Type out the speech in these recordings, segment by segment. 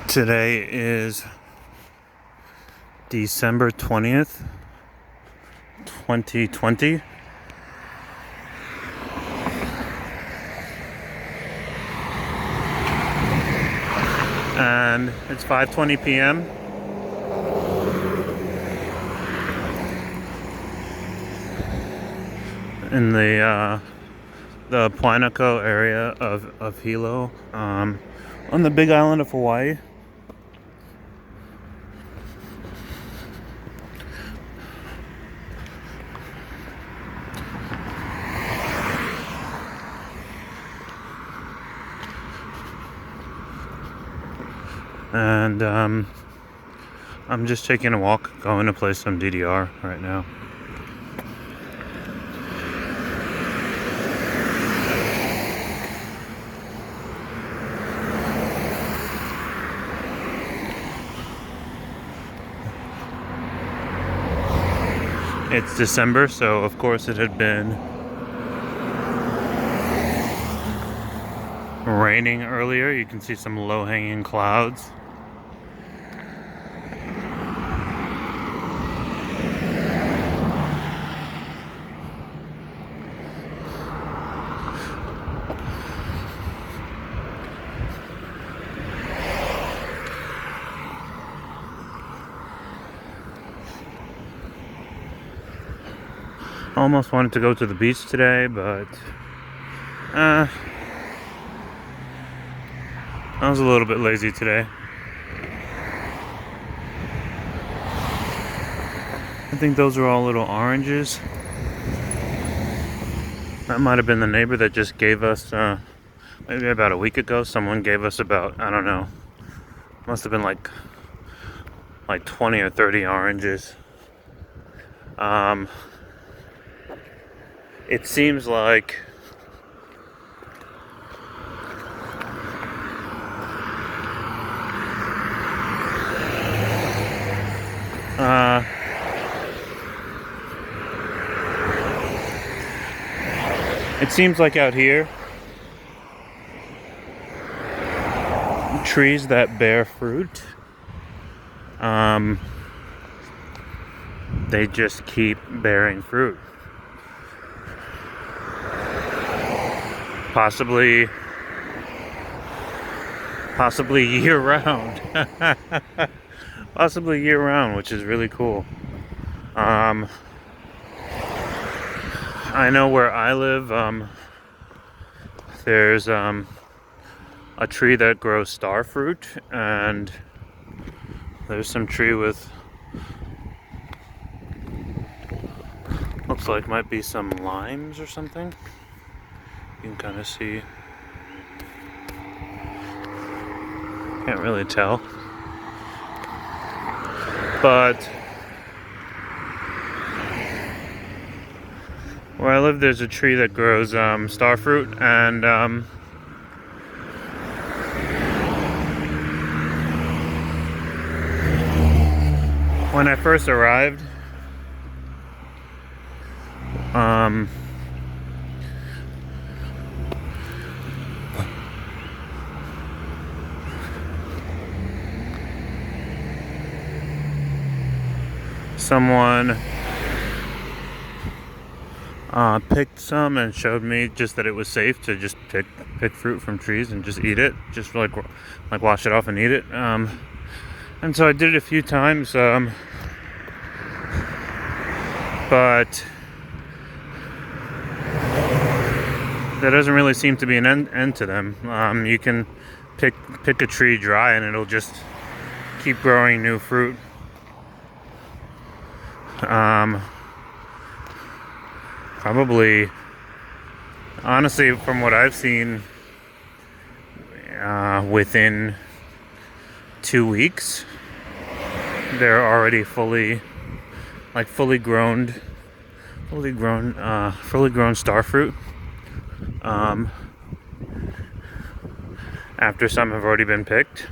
Today is December 20th, 2020. And it's 5:20 p.m. in the Puainako area of Hilo, on the big island of Hawaii. And I'm just taking a walk, going to play some DDR right now. It's December, so of course it had been raining earlier. You can see some low-hanging clouds. Almost wanted to go to the beach today, but I was a little bit lazy today. I think those are all little oranges. That might have been the neighbor that just gave us, maybe about a week ago, someone gave us about, I don't know, must have been like 20 or 30 oranges. It seems like out here, trees that bear fruit, they just keep bearing fruit. Possibly year round. Possibly year round, which is really cool. I know where I live, there's a tree that grows star fruit, and there's some tree with, looks like might be some limes or something. You can kind of see, can't really tell, but where I live there's a tree that grows star fruit, and when I first arrived, someone picked some and showed me just that it was safe to just pick fruit from trees and just eat it, just like wash it off and eat it. And so I did it a few times, but there doesn't really seem to be an end to them. You can pick a tree dry and it'll just keep growing new fruit. Probably, honestly, from what I've seen, within 2 weeks, they're already fully grown star fruit. After some have already been picked.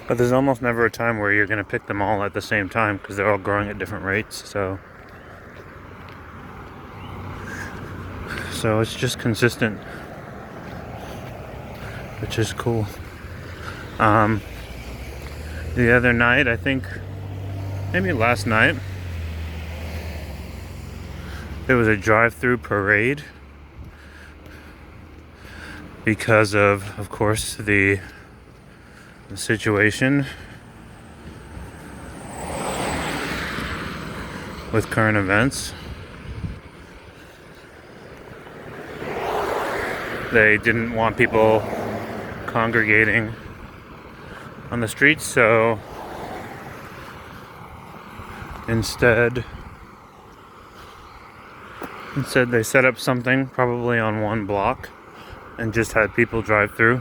But there's almost never a time where you're going to pick them all at the same time because they're all growing at different rates. So So it's just consistent, which is cool. The other night, I think maybe last night, there was a drive-through parade because of course, the situation with current events. They didn't want people congregating on the streets, so instead they set up something probably on one block and just had people drive through.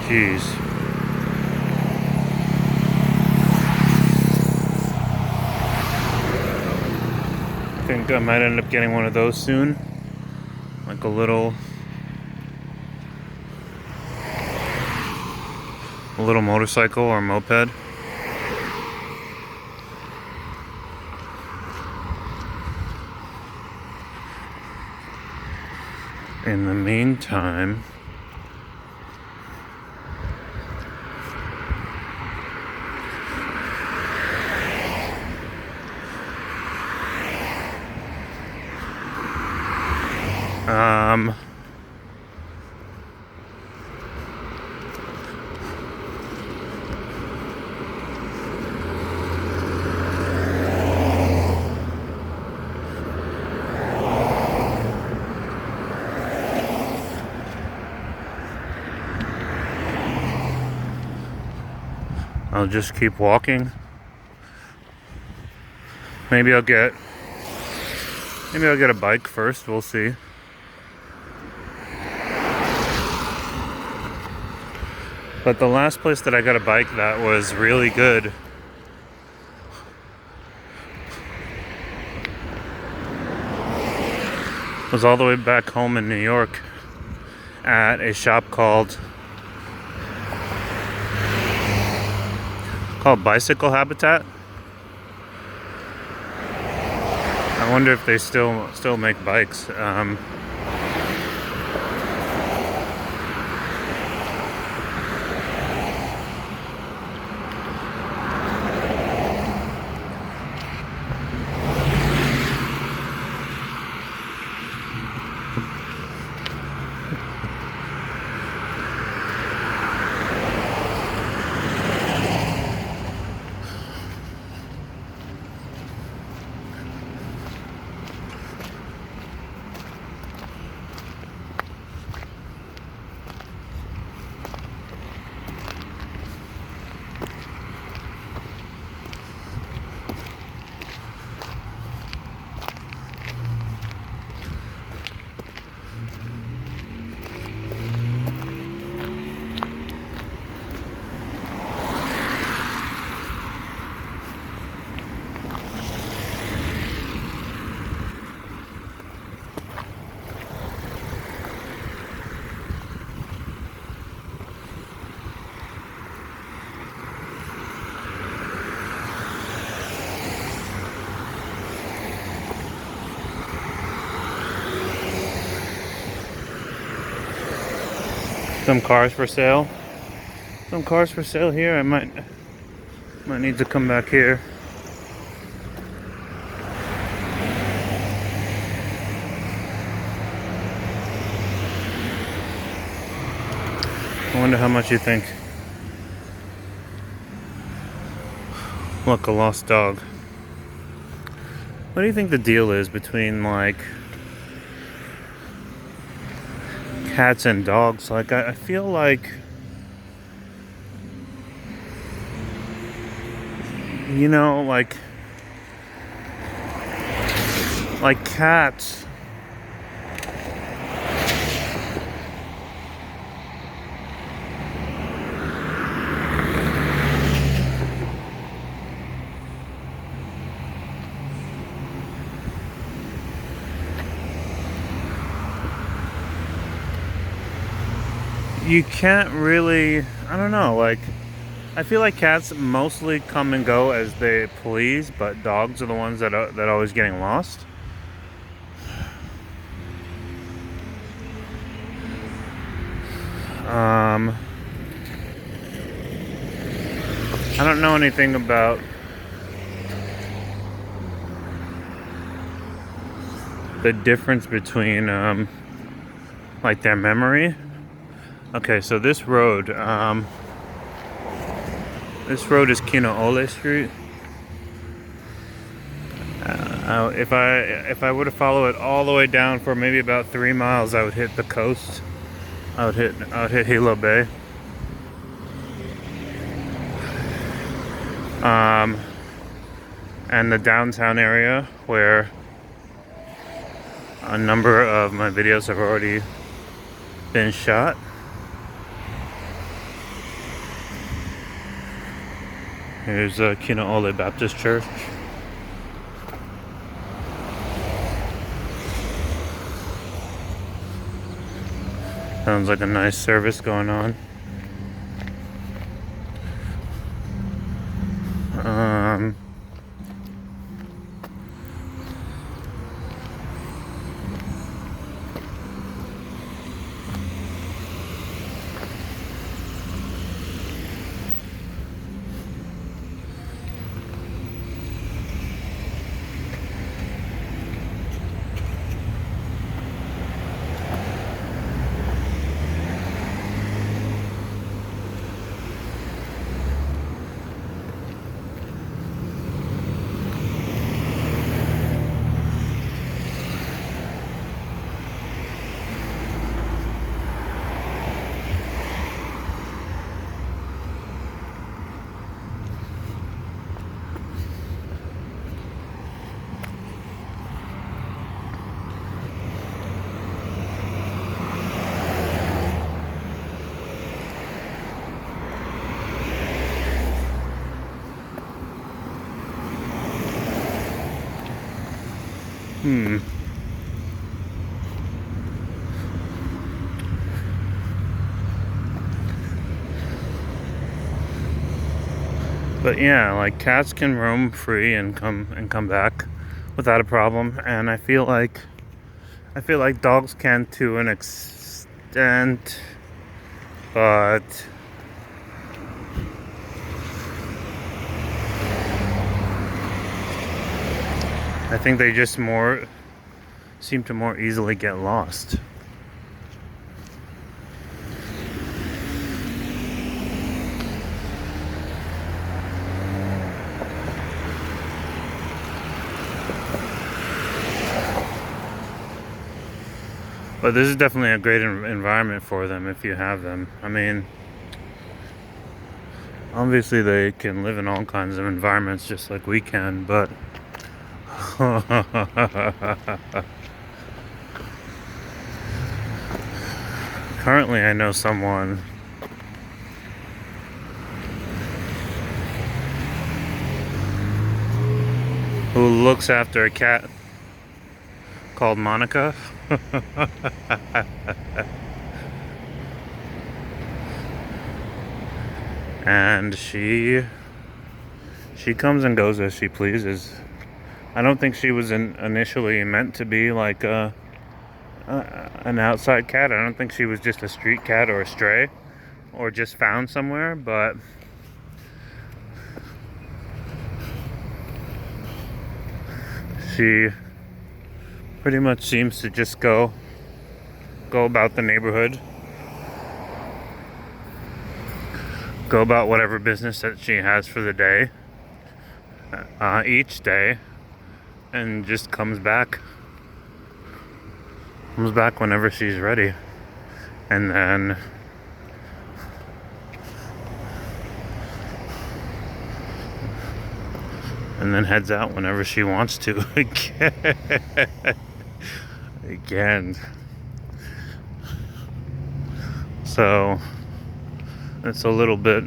Jeez. I think I might end up getting one of those soon. Like a little motorcycle or moped. In the meantime, I'll just keep walking. Maybe I'll get a bike first, we'll see. But the last place that I got a bike that was really good was all the way back home in New York at a shop called Bicycle Habitat. I wonder if they still make bikes. Some cars for sale. Some cars for sale here. I might need to come back here. I wonder how much you think. Look, a lost dog. What do you think the deal is between like cats and dogs? Like I feel like, you know, like Like cats. You can't really, I don't know, like, I feel like cats mostly come and go as they please, but dogs are the ones that are always getting lost. I don't know anything about the difference between like their memory. Okay, so this road is Kinoole Street. If I were to follow it all the way down for maybe about 3 miles, I would hit the coast. I would hit Hilo Bay. And the downtown area where a number of my videos have already been shot. Here's Kinoole Baptist Church. Sounds like a nice service going on. But yeah, like cats can roam free and come back without a problem, and I feel like dogs can to an extent, but I think they just seem to more easily get lost. But this is definitely a great environment for them if you have them. I mean, obviously they can live in all kinds of environments just like we can, but currently I know someone who looks after a cat called Monica. And she comes and goes as she pleases. I don't think she was initially meant to be like an outside cat. I don't think she was just a street cat or a stray or just found somewhere, but she pretty much seems to just go about the neighborhood, go about whatever business that she has for the day, each day, and just comes back whenever she's ready. And then and then heads out whenever she wants to again. So it's a little bit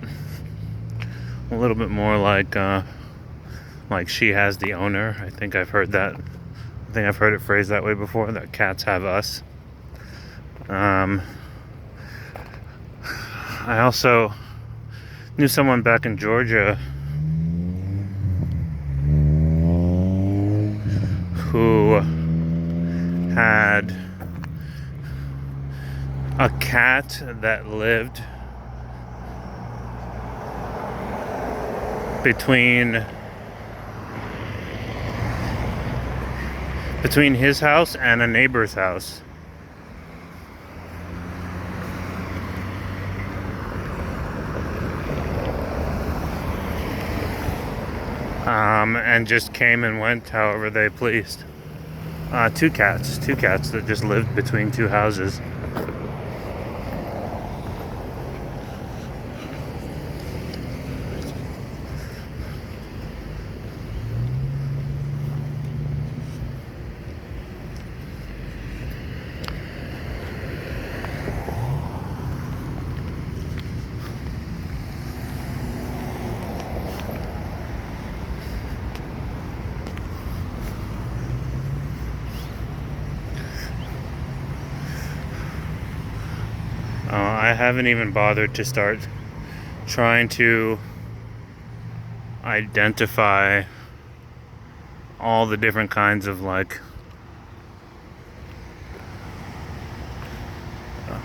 more like she has the owner. I think I've heard that. I think I've heard it phrased that way before, that cats have us. I also knew someone back in Georgia who had a cat that lived between his house and a neighbor's house. And just came and went however they pleased. Two cats that just lived between two houses. I haven't even bothered to start trying to identify all the different kinds of like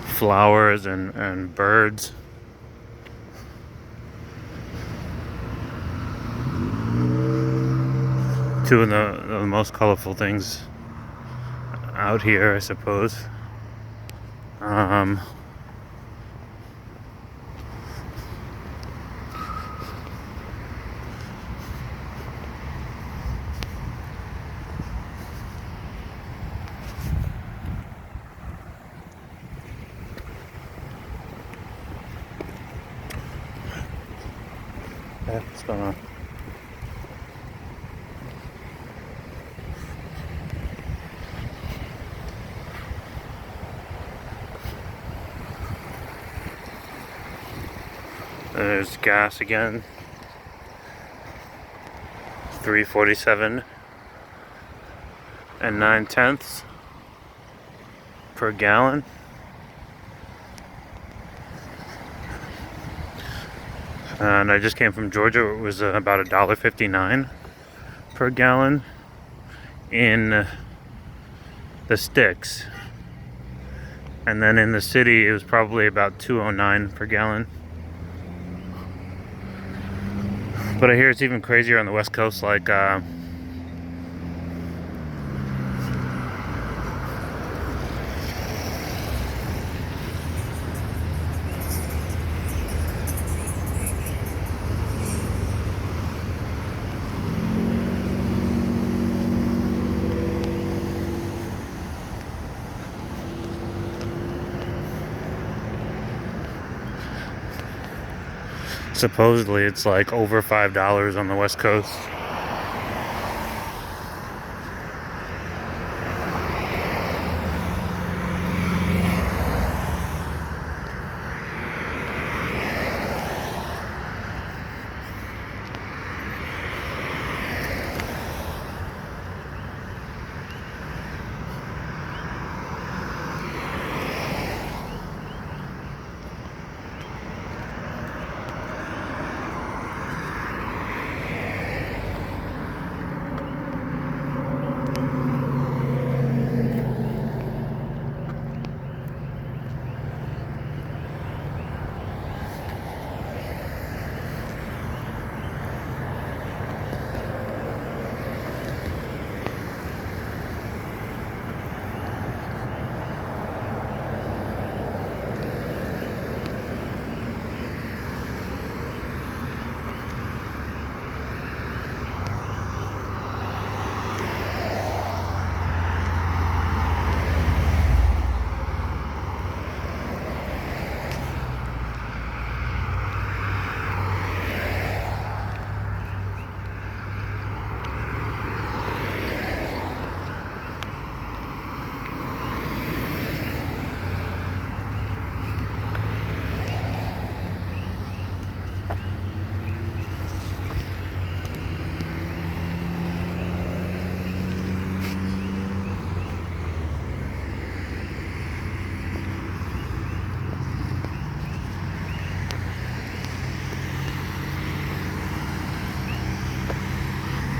flowers and birds. Two of the most colorful things out here, I suppose. What's going on? There's gas again. 3.47 and 9/10 per gallon. And I just came from Georgia. It was about $1.59 per gallon in the sticks, and then in the city it was probably about $2.09 per gallon. But I hear it's even crazier on the West Coast, like supposedly it's like over $5 on the West Coast.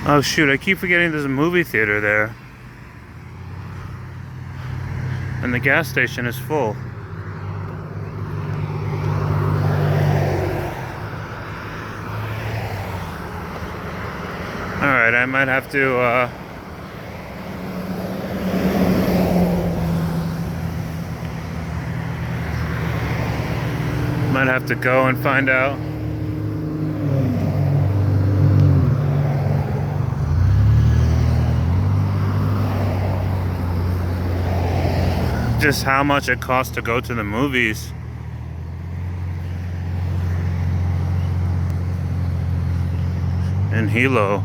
Oh shoot, I keep forgetting there's a movie theater there. And the gas station is full. Alright, I might have to go and find out. Just how much it costs to go to the movies. In Hilo.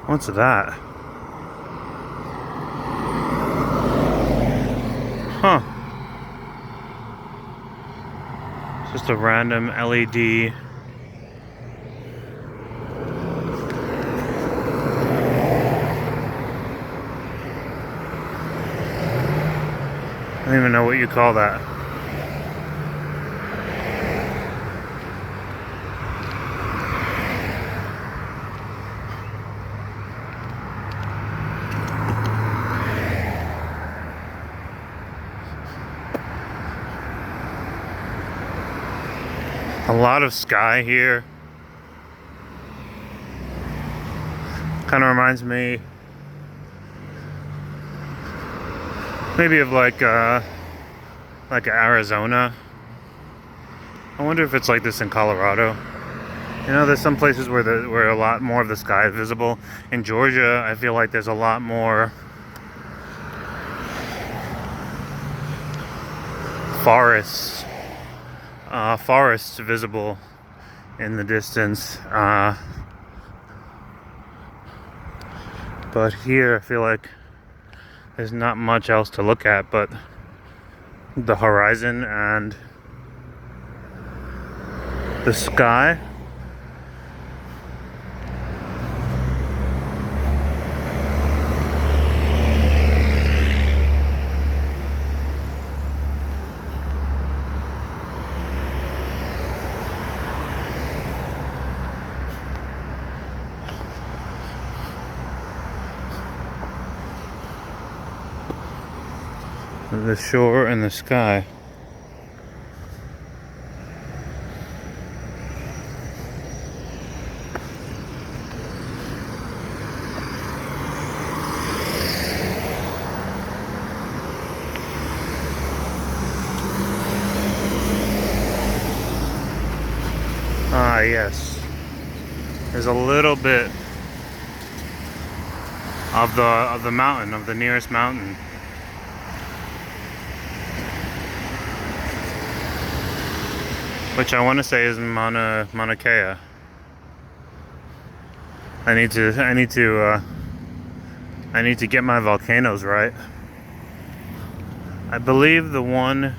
What's that? Huh. It's just a random LED. I don't even know what you call that. A lot of sky here. Kind of reminds me maybe of like Arizona. I wonder if it's like this in Colorado. You know, there's some places where a lot more of the sky is visible. In Georgia, I feel like there's a lot more forests visible in the distance. But here, I feel like there's not much else to look at but the horizon and the sky. The shore and the sky. Ah, yes. There's a little bit of the mountain, of the nearest mountain. Which I want to say is Mauna Kea. I need to get my volcanoes right. I believe the one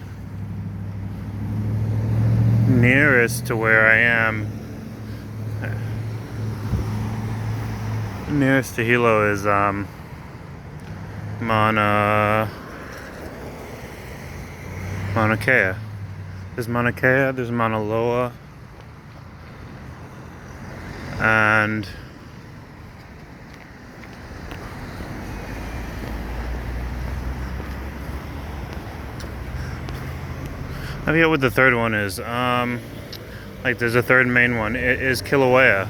nearest to where I am, nearest to Hilo, is Mauna Kea. There's Mauna Kea, there's Mauna Loa, I forget what the third one is. Like there's a third main one. It is Kilauea.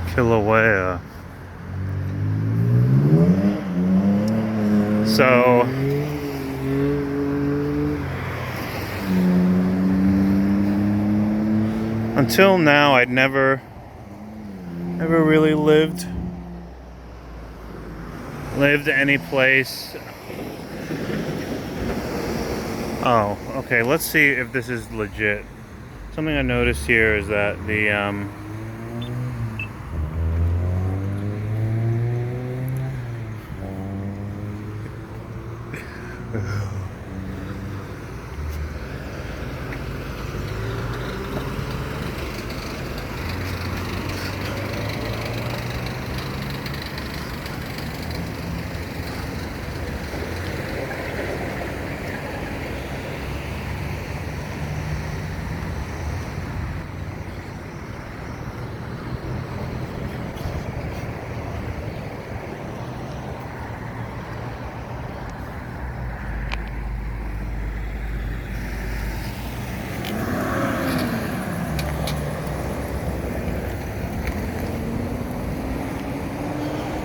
Kilauea. So until now, I'd never really lived any place. Oh, okay. Let's see if this is legit. Something I noticed here is that the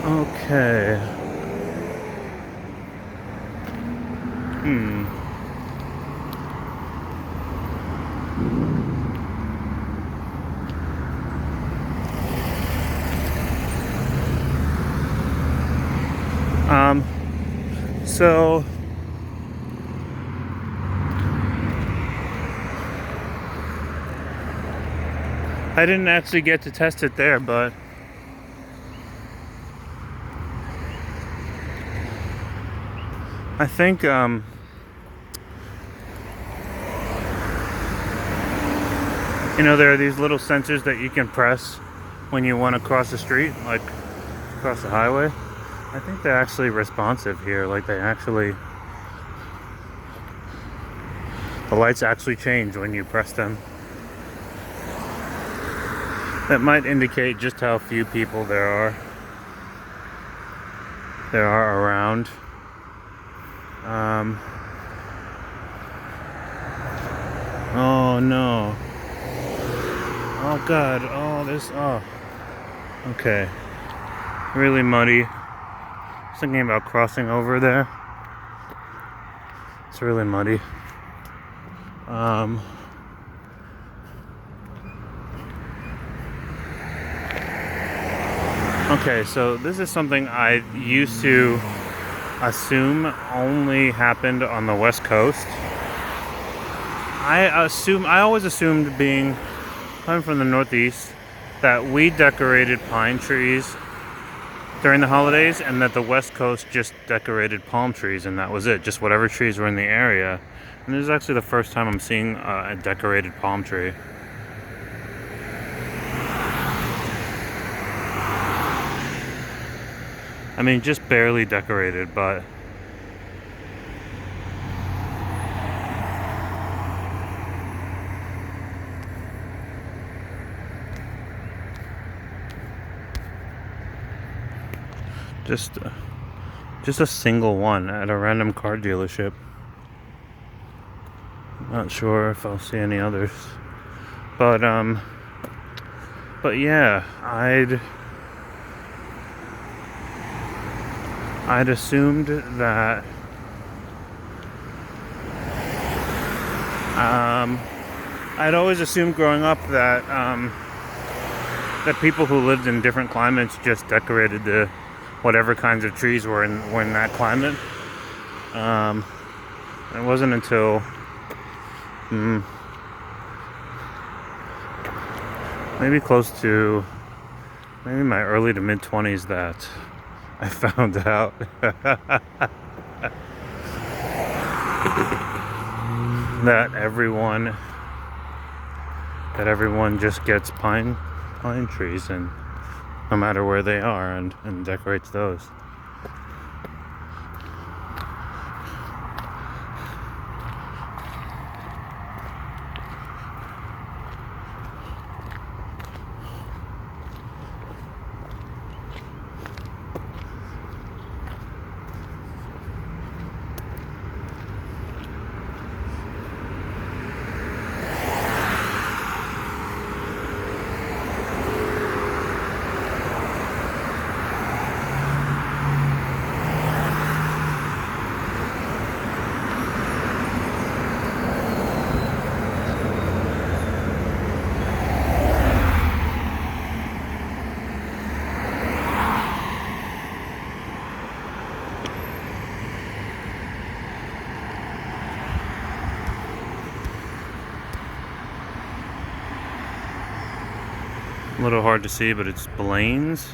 okay. So I didn't actually get to test it there, but I think you know, there are these little sensors that you can press when you want to cross the street, like across the highway. I think they're actually responsive here. Like the lights actually change when you press them. That might indicate just how few people there are around. Oh no. Oh god. Oh, okay. Really muddy. I was thinking about crossing over there. It's really muddy. Okay, so this is something I used to assume only happened on the West Coast. I always assumed, coming from the Northeast, that we decorated pine trees during the holidays and that the West Coast just decorated palm trees and that was it, just whatever trees were in the area. And this is actually the first time I'm seeing a decorated palm tree. I mean, just barely decorated, but just a single one at a random car dealership. Not sure if I'll see any others, but yeah, I'd assumed that I'd always assumed growing up that that people who lived in different climates just decorated the whatever kinds of trees were in that climate. It wasn't until maybe close to my early to mid 20s that I found out that everyone just gets pine trees, and no matter where they are, and decorates those. A little hard to see, but it's Blaine's.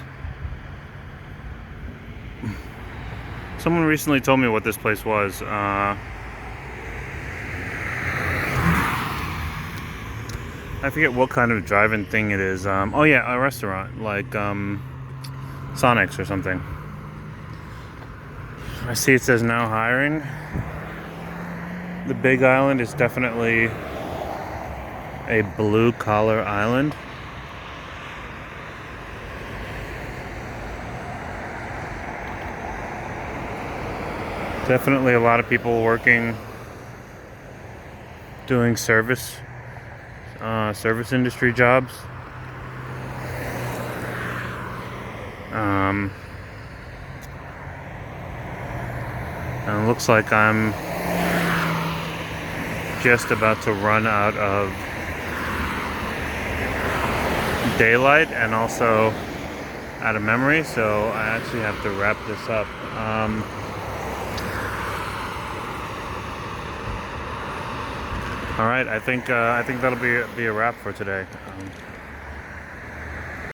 Someone recently told me what this place was. I forget what kind of drive-in thing it is. Oh yeah, a restaurant, like Sonic's or something. I see it says now hiring. The Big Island is definitely a blue-collar island. Definitely a lot of people working, doing service industry jobs. And it looks like I'm just about to run out of daylight and also out of memory, so I actually have to wrap this up. All right, I think that'll be a wrap for today.